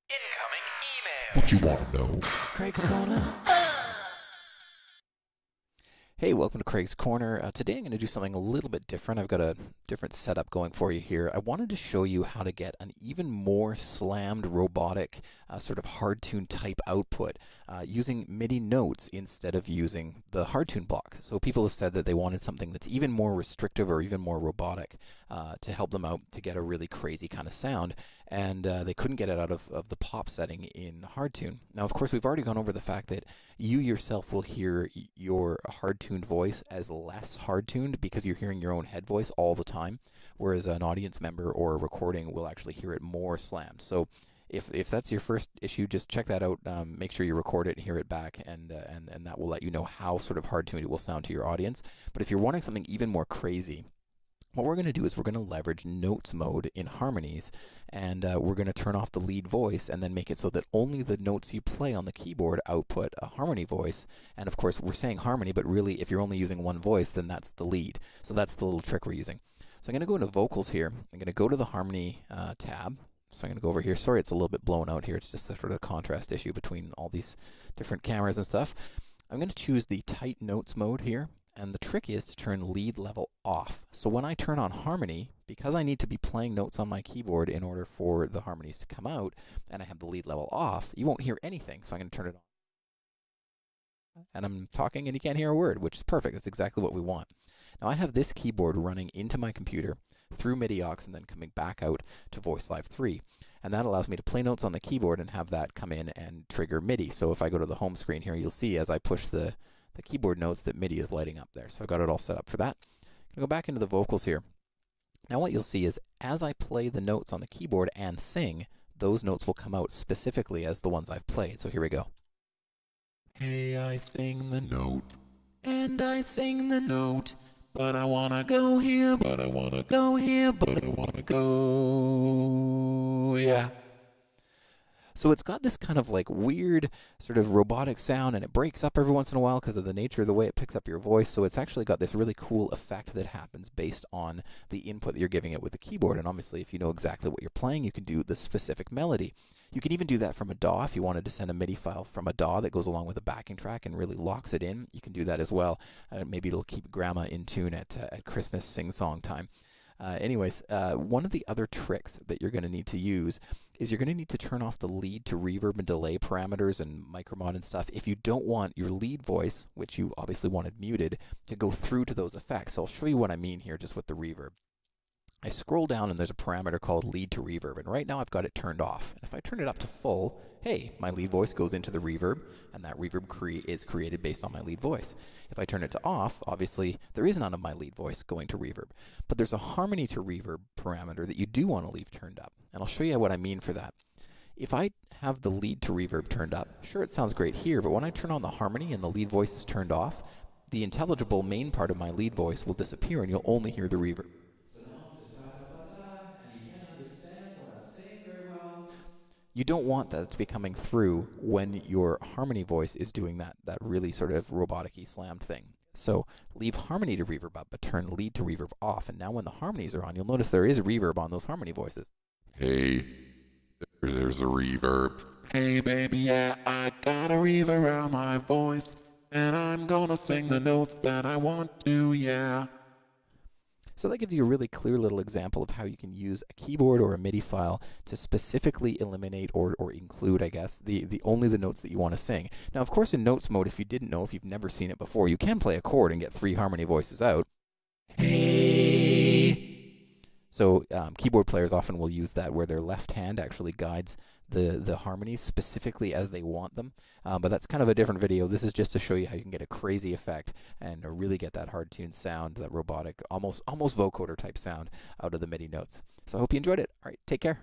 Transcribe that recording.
Incoming email. What you want to know? Craig's Corner. Hey, welcome to Craig's Corner. Today I'm going to do something a little bit different. I've got a different setup going for you here. I wanted to show you how to get an even more slammed, robotic, sort of HardTune type output using MIDI notes instead of using the HardTune block. So people have said that they wanted something that's even more restrictive or even more robotic to help them out to get a really crazy kind of sound. And they couldn't get it out of the pop setting in HardTune. Now, of course, we've already gone over the fact that you yourself will hear your hard-tuned voice as less hard-tuned because you're hearing your own head voice all the time, whereas an audience member or a recording will actually hear it more slammed. So if that's your first issue, just check that out. Make sure you record it and hear it back, and that will let you know how sort of hard-tuned it will sound to your audience. But if you're wanting something even more crazy, what we're going to do is we're going to leverage notes mode in harmonies, and we're going to turn off the lead voice and then make it so that only the notes you play on the keyboard output a harmony voice. And of course, we're saying harmony, but really if you're only using one voice, then that's the lead. So that's the little trick we're using. So I'm going to go into vocals here. I'm going to go to the harmony tab. So I'm going to go over here. Sorry, it's a little bit blown out here. It's just a sort of contrast issue between all these different cameras and stuff. I'm going to choose the tight notes mode here. And the trick is to turn lead level off. So when I turn on harmony, because I need to be playing notes on my keyboard in order for the harmonies to come out, and I have the lead level off, you won't hear anything. So I'm going to turn it on. And I'm talking and you can't hear a word, which is perfect. That's exactly what we want. Now I have this keyboard running into my computer through MIDI aux and then coming back out to Voice Live 3. And that allows me to play notes on the keyboard and have that come in and trigger MIDI. So if I go to the home screen here, you'll see as I push the keyboard notes that MIDI is lighting up there. So I've got it all set up for that. I'm going to go back into the vocals here. Now what you'll see is as I play the notes on the keyboard and sing, those notes will come out specifically as the ones I've played. So here we go. Hey, I sing the note, And I sing the note, but I wanna go here, but I wanna go here, but I wanna go, yeah. so it's got this kind of like weird sort of robotic sound, and it breaks up every once in a while because of the nature of the way it picks up your voice. So it's actually got this really cool effect that happens based on the input that you're giving it with the keyboard. And obviously, if you know exactly what you're playing, you can do the specific melody. You can even do that from a DAW if you wanted to send a MIDI file from a DAW that goes along with a backing track and really locks it in. You can do that as well. Maybe it'll keep grandma in tune at Christmas sing-song time. Anyways, one of the other tricks that you're going to need to use is you're going to need to turn off the lead to reverb and delay parameters and micromod and stuff if you don't want your lead voice, which you obviously wanted muted, to go through to those effects. So I'll show you what I mean here just with the reverb. I scroll down and there's a parameter called lead to reverb, and right now I've got it turned off. And if I turn it up to full, hey, my lead voice goes into the reverb, and that reverb is created based on my lead voice. If I turn it to off, obviously there is none of my lead voice going to reverb. But there's a harmony to reverb parameter that you do want to leave turned up, and I'll show you what I mean for that. If I have the lead to reverb turned up, sure, it sounds great here, but when I turn on the harmony and the lead voice is turned off, the intelligible main part of my lead voice will disappear and you'll only hear the reverb. You don't want that to be coming through when your harmony voice is doing that really sort of robotic-y slammed thing. So leave harmony to reverb up, but turn lead to reverb off. And now when the harmonies are on, you'll notice there is reverb on those harmony voices. Hey, there's a reverb. Hey, baby, yeah, I got a reverb on my voice, and I'm gonna sing the notes that I want to, yeah. So that gives you a really clear little example of how you can use a keyboard or a MIDI file to specifically eliminate or include, I guess, only the notes that you want to sing. Now, of course, in notes mode, if you didn't know, if you've never seen it before, you can play a chord and get 3 harmony voices out. Hey. So keyboard players often will use that where their left hand actually guides the harmonies specifically as they want them. But that's kind of a different video. This is just to show you how you can get a crazy effect and really get that HardTune sound, that robotic, almost vocoder type sound out of the MIDI notes. So I hope you enjoyed it. All right, take care.